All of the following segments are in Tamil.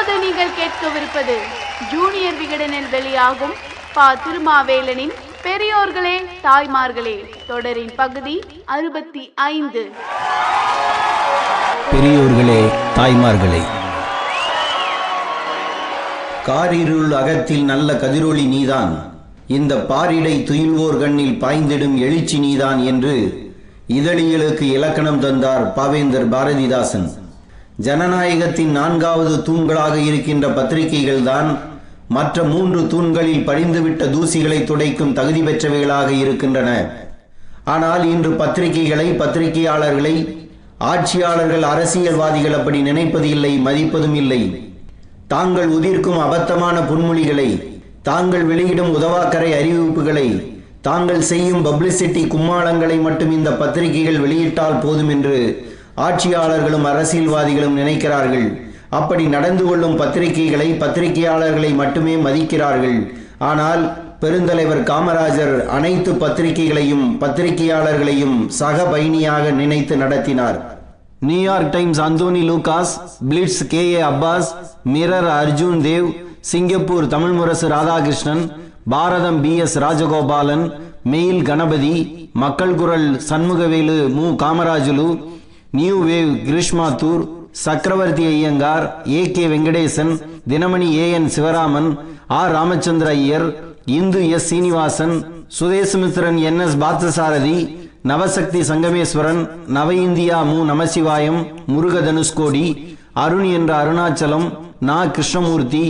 இப்போது நீங்கள் கேட்கவிருப்பது ஜூனியர் விகடனில் வெளியாகும் பா. திருமாவேலனின் பெரியோர்களே தாய்மார்களே தொடரின் பகுதி 65. பெரியோர்களே தாய்மார்களே. காரிருள் அகத்தில் நல்ல கதிரொளி நீதான், இந்த பாரிடை துயில்வோர் கண்ணில் பாய்ந்திடும் எழுச்சி நீதான் என்று இதழியலுக்கு இலக்கணம் தந்தார் பாவேந்தர் பாரதிதாசன். ஜனநாயகத்தின் 4வது தூண்களாக இருக்கின்ற பத்திரிகைகள் தான் மற்ற 3 தூண்களில் படிந்துவிட்ட தூசிகளை துடைக்கும் தகுதி பெற்றவைகளாக இருக்கின்றன. ஆனால் இன்று பத்திரிகைகளை, பத்திரிகையாளர்களை ஆட்சியாளர்கள், அரசியல்வாதிகள் அப்படி நினைப்பது இல்லை, மதிப்பதும் இல்லை. தாங்கள் உதிர்க்கும் அபத்தமான புன்மொழிகளை, தாங்கள் வெளியிடும் உதவாக்கரை அறிவிப்புகளை, தாங்கள் செய்யும் பப்ளிசிட்டி கும்மாளங்களை மட்டும் இந்த பத்திரிகைகள் வெளியிட்டால் போதும் என்று ஆட்சியாளர்களும் அரசியல்வாதிகளும் நினைக்கிறார்கள். அப்படி நடந்து கொள்ளும் பத்திரிகைகளை, பத்திரிகையாளர்களை மட்டுமே மதிக்கிறார்கள். ஆனால் பெருந்தலைவர் காமராஜர் அனைத்து பத்திரிகைகளையும் பத்திரிகையாளர்களையும் சக பயணியாக நினைத்து நடத்தினார். New York Times Anthony Lucas, Blitz K.A. Abbas, Mirror Arjun Dev, Singapore Tamil Murasu Radhakrishnan, Bharatam B.S. Rajagopalan, Mail Ganapathi, Makkal Kural Shanmugavelu மு. Kamarajulu, New Wave Krishmathur, Chakravarthi Iyengar, A.K. Venkatesan, Dinamani A.N. Sivaraman, R. Ramachandra Iyer, Hindu S. Srinivasan, Swadesamitran N.S. Parthasarathy, Navasakthi Sangameswaran, Nava India மு. நமசிவாயம், முருக தனுஷ்கோடி, அருண் என்ற அருணாச்சலம், நா. கிருஷ்ணமூர்த்தி,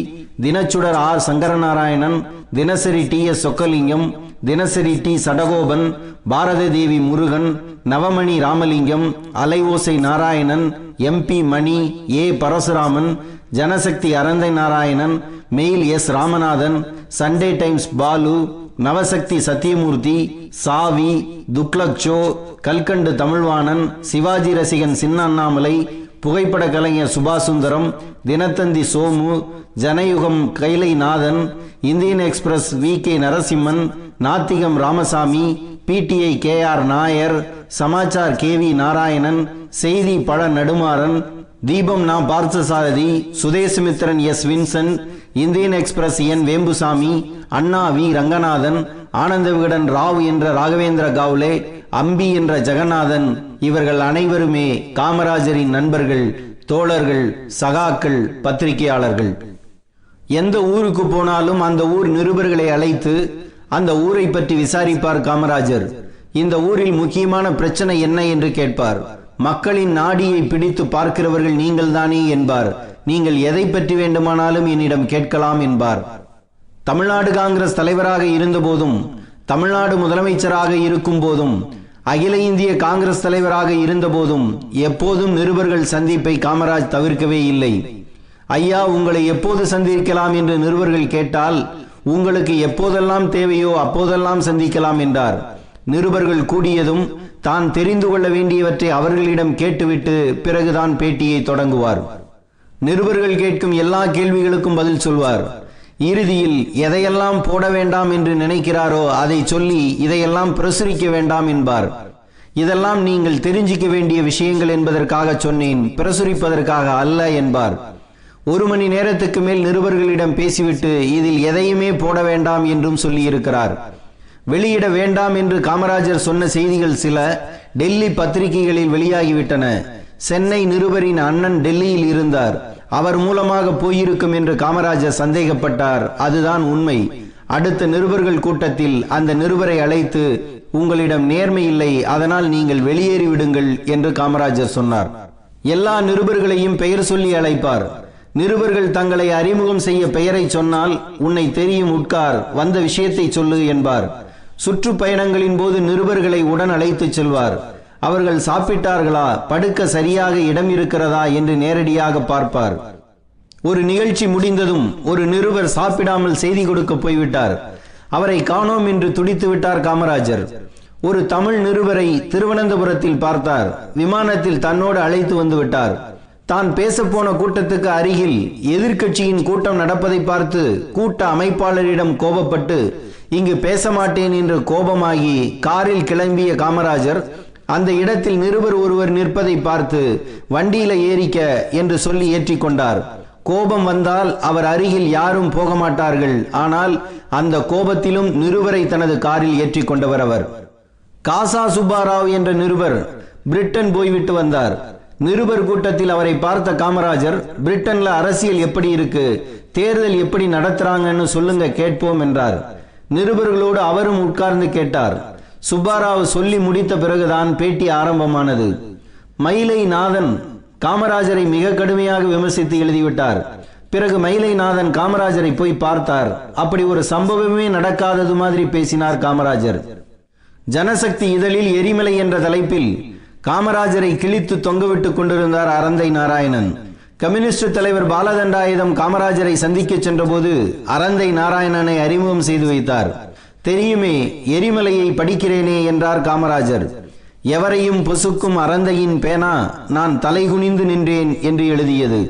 தினச்சுடர் ஆர். சங்கரநாராயணன், தினசரி T.S. Chokkalingam, Dinasari T. Sadagopan, Bharata Devi Murugan, Navamani Ramalingam, Alaiosai Narayanan, MP Mani, A. Parasuraman, Janasakthi Aranthai Narayanan, Mail S. Ramanathan, Sunday Times Balu, Navasakthi Sathyamurthy, Savi, Thuglak show, கல்கண்டு தமிழ்வாணன், சிவாஜி ரசிகன் சின்ன அண்ணாமலை, புகைப்பட கலைஞர் Subasundaram, Dinathanthi Somu, Janayugam Kailainathan, Indian Express V.K. Narasimhan, Nathigam Ramasamy, PTI K.R. Nair, Samachar K.V. Narayanan, செய்தி பழ நடுமாறன், தீபம் நா. Parthasarathy, Swadesamitran S. Vincent, Indian express N. வேம்புசாமி, அண்ணா V. ரங்கநாதன், ஆனந்த விகடன் ராவ் என்ற ராகவேந்திர காவ்லே, அம்பி என்ற ஜெகநாதன், இவர்கள் அனைவருமே காமராஜரின் நண்பர்கள், தோழர்கள், சகாக்கள், பத்திரிகையாளர்கள். எந்த ஊருக்கு போனாலும் அந்த ஊர் நிருபர்களை அழைத்து அந்த ஊரை பற்றி விசாரிப்பார் காமராஜர். இந்த ஊரில் முக்கியமான பிரச்சனை என்ன என்று கேட்பார். மக்களின் நாடியை பிடித்து பார்க்கிறவர்கள் நீங்கள் தானே என்பார். நீங்கள் எதை பற்றி வேண்டுமானாலும் என்னிடம் கேட்கலாம் என்பார். தமிழ்நாடு காங்கிரஸ் தலைவராக இருந்தபோதும், தமிழ்நாடு முதலமைச்சராக இருக்கும் போதும், அகில இந்திய காங்கிரஸ் தலைவராக இருந்தபோதும் எப்போதும் நிருபர்கள் சந்திப்பை காமராஜ் தவிர்க்கவே இல்லை. ஐயா, உங்களை எப்போது சந்திக்கலாம் என்று நிருபர்கள் கேட்டால், உங்களுக்கு எப்போதெல்லாம் தேவையோ அப்போதெல்லாம் சந்திக்கலாம் என்றார். நிருபர்கள் கூடியதும் தான் தெரிந்து கொள்ள வேண்டியவற்றை அவர்களிடம் கேட்டுவிட்டு பிறகுதான் பேட்டியை தொடங்குவார். நிருபர்கள் கேட்கும் எல்லா கேள்விகளுக்கும் பதில் சொல்வார். இறுதியில் எதையெல்லாம் போட வேண்டாம் என்று நினைக்கிறாரோ அதை சொல்லி இதையெல்லாம் பிரசுரிக்க வேண்டாம் என்பார். இதெல்லாம் நீங்கள் தெரிஞ்சிக்க வேண்டிய விஷயங்கள் என்பதற்காக சொன்னேன், பிரசுரிப்பதற்காக அல்ல என்பார். 1 மணி நேரத்துக்கு மேல் நிருபர்களிடம் பேசிவிட்டு இதில் எதையுமே போட வேண்டாம் என்றும் சொல்லியிருக்கிறார். வெளியிட வேண்டாம் என்று காமராஜர் சொன்ன செய்திகள் சில டெல்லி பத்திரிகைகளில் வெளியாகிவிட்டன. சென்னை நிருபரின் அண்ணன் டெல்லியில் இருந்தார். அவர் மூலமாக போயிருக்கும் என்று காமராஜர் சந்தேகப்பட்டார். அதுதான் உண்மை. அடுத்த நிருபர்கள் கூட்டத்தில் அந்த நிருபரை அழைத்து, உங்களிடம் நேர்மை இல்லை, அதனால் நீங்கள் வெளியேறிவிடுங்கள் என்று காமராஜர் சொன்னார். எல்லா நிருபர்களையும் பெயர் சொல்லி அழைப்பார். நிருபர்கள் தங்களை அறிமுகம் செய்ய பெயரை சொன்னால், உன்னை தெரியும், உட்கார், வந்த விஷயத்தை சொல்லு என்பார். சுற்றுப்பயணங்களின் போது நிருபர்களை உடன் அழைத்து செல்வார். அவர்கள் சாப்பிட்டார்களா, படுக்க சரியாக இடம் இருக்கிறதா என்று நேரடியாக பார்ப்பார். ஒரு நிகழ்ச்சி முடிந்ததும் ஒரு நிருபர் சாப்பிடாமல் செய்தி கொடுக்க போய்விட்டார். அவரை காணோம் என்று துடித்து விட்டார் காமராஜர். ஒரு தமிழ் நிருபரை திருவனந்தபுரத்தில் பார்த்தார். விமானத்தில் தன்னோடு அழைத்து வந்து விட்டார். தான் பேசப்போன கூட்டத்துக்கு அருகில் எதிர்க்கட்சியின் கூட்டம் நடப்பதை பார்த்து கூட்ட அமைப்பாளரிடம் கோபப்பட்டு, இங்கு பேச மாட்டேன் என்று கோபமாகி காரில் கிளம்பிய காமராஜர் அந்த இடத்தில் நிருபர் ஒருவர் நிற்பதை பார்த்து வண்டியில ஏறிக்க என்று சொல்லி ஏற்றிக்கொண்டார். கோபம் வந்தால் அவர் அருகில் யாரும் போக மாட்டார்கள். ஆனால் அந்த கோபத்திலும் நிருபரை தனது காரில் ஏற்றி கொண்டவர் அவர். காசா சுப்பாராவ் என்ற நிருபர் பிரிட்டன் போய்விட்டு வந்தார். நிருபர் கூட்டத்தில் அவரை பார்த்த காமராஜர், பிரிட்டன்ல அரசியல் எப்படி இருக்கு, தேர்தல் எப்படி நடத்துறாங்கன்னு சொல்லுங்க கேட்போம் என்றார். நிருபர்களோடு அவரும் உட்கார்ந்து கேட்டார். சுப்பாராவ் சொல்லி முடித்த பிறகுதான் பேட்டி ஆரம்பமானது. மயிலை நாதன் காமராஜரை மிக கடுமையாக விமர்சித்து எழுதிவிட்டார். பிறகு மயிலை நாதன் காமராஜரை போய் பார்த்தார். அப்படி ஒரு சம்பவமே நடக்காதது மாதிரி பேசினார் காமராஜர். ஜனசக்தி இதழில் எரிமலை என்ற தலைப்பில் காமராஜரை கிழித்து தொங்கவிட்டுக் கொண்டிருந்தார் அரந்தை நாராயணன். கம்யூனிஸ்ட் தலைவர் பாலதண்டாயுதம் காமராஜரை சந்திக்க சென்றபோது அரந்தை நாராயணனை அறிமுகம் செய்து வைத்தார். தெரியுமே, எரிமலையை படிக்கிறேனே என்றார் காமராஜர். எவரையும் பொசுக்கும் அரந்தையின் பேனா நான் தலைகுனிந்து நின்றேன் என்று எழுதியது.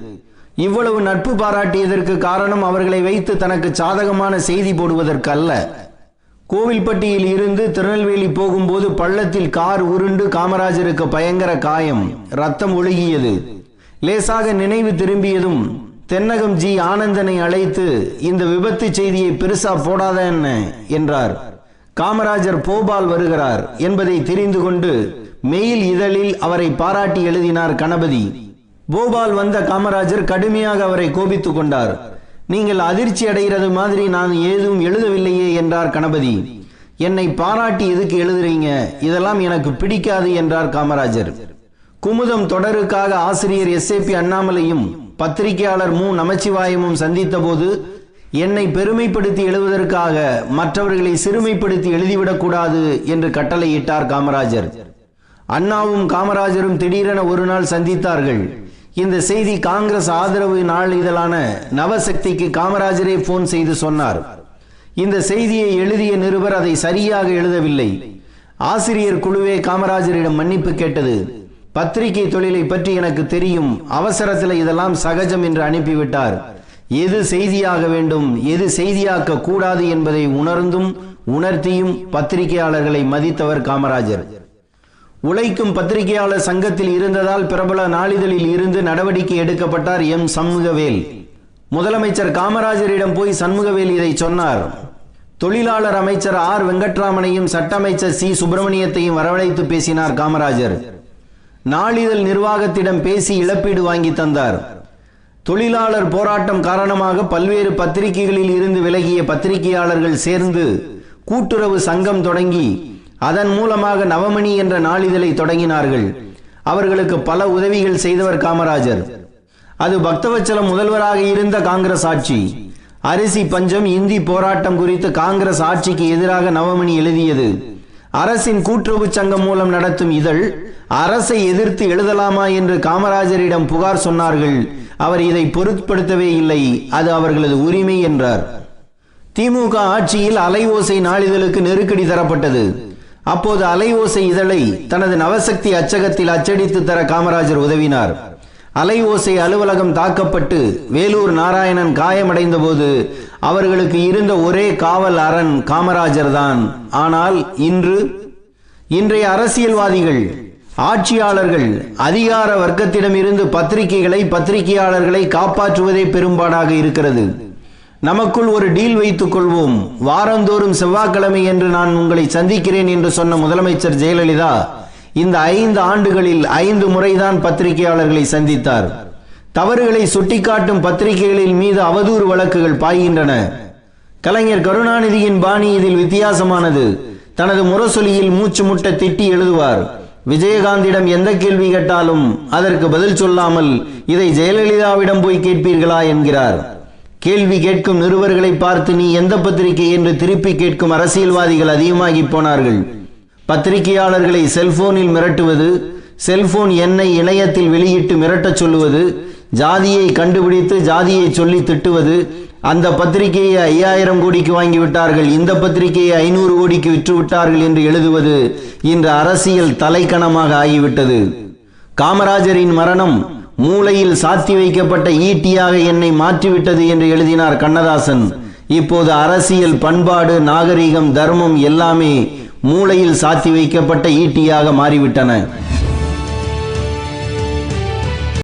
இவ்வளவு நட்பு பாராட்டியதற்கு காரணம் அவர்களை வைத்து தனக்கு சாதகமான செய்தி போடுவதற்கு அல்ல. கோவில்பட்டியில் இருந்து திருநெல்வேலி போகும்போது பள்ளத்தில் கார் உருண்டு காமராஜருக்கு பயங்கர காயம், ரத்தம் ஒழுகியது. லேசாக நினைவு திரும்பியதும் தென்னகம் ஜி ஆனந்தனை அழைத்து இந்த விபத்து செய்தியை பெருசா போடாத என்ன என்றார். காமராஜர் போபால் வருகிறார் என்பதை தெரிந்து கொண்டு மெயில் இதழில் அவரை பாராட்டி எழுதினார் கணபதி. போபால் வந்த காமராஜர் கடுமையாக அவரை கோபித்துக் கொண்டார். நீங்கள் அதிர்ச்சி அடைகிறது மாதிரி நான் ஏதும் எழுதவில்லையே என்றார் கணபதி. என்னை பாராட்டி எதுக்கு எழுதுறீங்க, இதெல்லாம் எனக்கு பிடிக்காது என்றார் காமராஜர். குமுதம் தொடருக்காக ஆசிரியர் SAP அண்ணாமலையும் பத்திரிகையாளர் மு நமச்சிவாயமும் சந்தித்த போது என்னை பெருமைப்படுத்தி எழுதுவதற்காக மற்றவர்களை சிறுமைப்படுத்தி எழுதிவிடக் கூடாது என்று கட்டளையிட்டார் காமராஜர். அண்ணாவும் காமராஜரும் திடீரென ஒரு நாள் சந்தித்தார்கள். இந்த செய்தி காங்கிரஸ் ஆதரவு நாளிதழான நவசக்திக்கு காமராஜரே போன் செய்து சொன்னார். இந்த செய்தியை எழுதிய நிருபர் அதை சரியாக எழுதவில்லை. ஆசிரியர் குழுவே காமராஜரிடம் மன்னிப்பு கேட்டது. பத்திரிகை தொழிலை பற்றி எனக்கு தெரியும், அவசரத்தில் இதெல்லாம் சகஜம் என்று அனுப்பிவிட்டார். எது செய்தியாக வேண்டும், எது செய்தியாக்க கூடாது என்பதை உணர்ந்தும் உணர்த்தியும் பத்திரிகையாளர்களை மதித்தவர் காமராஜர். உழைக்கும் பத்திரிகையாளர் சங்கத்தில் இருந்ததால் பிரபல நாளிதழில் இருந்து நடவடிக்கை எடுக்கப்பட்டார் சண்முகவேல். முதலமைச்சர் காமராஜரிடம் போய் சண்முகவேல் இதை சொன்னார். தொழிலாளர் அமைச்சர் வெங்கட்ராமனையும் சட்ட அமைச்சர் சுப்பிரமணியத்தையும் வரவழைத்து பேசினார் காமராஜர். நாளிதழ் நிர்வாகத்திடம் பேசி இழப்பீடு வாங்கி தந்தார். தொழிலாளர் போராட்டம் காரணமாக பல்வேறு பத்திரிகைகளில் இருந்து விலகிய பத்திரிகையாளர்கள் சேர்ந்து கூட்டுறவு சங்கம் தொடங்கி அதன் மூலமாக நவமணி என்ற நாளிதழை தொடங்கினார்கள். அவர்களுக்கு பல உதவிகள் செய்தவர் காமராஜர். அது பக்தவச்சலம் முதல்வராக இருந்த காங்கிரஸ் ஆட்சி. அரிசி பஞ்சம், இந்தி போராட்டம் குறித்து காங்கிரஸ் ஆட்சிக்கு எதிராக நவமணி எழுதியது. அரசின் கூட்டுறவு சங்கம் மூலம் நடத்தும் இதழ் அரசை எதிர்த்து எழுதலாமா என்று காமராஜரிடம் புகார் சொன்னார்கள். அவர் இதை பொருட்படுத்தவே இல்லை, அது அவர்களது உரிமை என்றார். திமுக ஆட்சியில் அலைஓசை நாளிதழுக்கு நெருக்கடி தரப்பட்டது. அப்போது அலைஓசை இதழை தனது நவசக்தி அச்சகத்தில் அச்சடித்து தர காமராஜர் உதவினார். அலைஓசை அலுவலகம் தாக்கப்பட்டு வேலூர் நாராயணன் காயமடைந்த போது அவர்களுக்கு இருந்த ஒரே காவல் அரண் காமராஜர் தான். ஆனால் இன்றைய அரசியல்வாதிகள், ஆட்சியாளர்கள் அதிகார வர்க்கத்திடம் இருந்து பத்திரிகையாளர்களை காப்பாற்றுவதே பெரும்பாடாக இருக்கிறது. நமக்குள் ஒரு டீல் வைத்துக் கொள்வோம், வாரந்தோறும் செவ்வாய்க்கிழமை என்று நான் உங்களை சந்திக்கிறேன் என்று சொன்ன முதலமைச்சர் ஜெயலலிதா இந்த 5 ஆண்டுகளில் 5 முறைதான் பத்திரிகையாளர்களை சந்தித்தார். தவறுகளை சுட்டிக்காட்டும் பத்திரிகைகளின் மீது அவதூறு வழக்குகள் பாய்கின்றன. கலைஞர் கருணாநிதியின் பாணி இதில் வித்தியாசமானது. தனது முரசொலியில் மூச்சு முட்ட திட்டி எழுதுவார். விஜயகாந்திடம் எந்த கேள்வி கேட்டாலும் அதற்கு பதில் சொல்லாமல் இதை ஜெயலலிதாவிடம் போய் கேட்பீர்களா என்கிறார். கேள்வி கேட்கும் நிருபர்களை பார்த்து நீ எந்த பத்திரிகை என்று திருப்பி கேட்கும் அரசியல்வாதிகள் அதிகமாகி போனார்கள். பத்திரிகையாளர்களை செல்போனில் மிரட்டுவது, செல்போன் எண்ணை இணையத்தில் வெளியிட்டு மிரட்டச் சொல்லுவது, ஜாதியை கண்டுபிடித்து ஜாதியை சொல்லி திட்டுவது, அந்த பத்திரிகையை 5000 கோடிக்கு வாங்கிவிட்டார்கள், இந்த பத்திரிகையை 500 கோடிக்கு விற்று விட்டார்கள் என்று எழுதுவது இன்று அரசியல் தலைக்கணமாக ஆகிவிட்டது. காமராஜரின் மரணம் மூளையில் சாத்தி வைக்கப்பட்ட ஈட்டியாக என்னை மாற்றிவிட்டது என்று எழுதினார் கண்ணதாசன். இப்போது அரசியல், பண்பாடு, நாகரிகம், தர்மம் எல்லாமே மூளையில் சாத்தி வைக்கப்பட்ட ஈட்டியாக மாறிவிட்டன.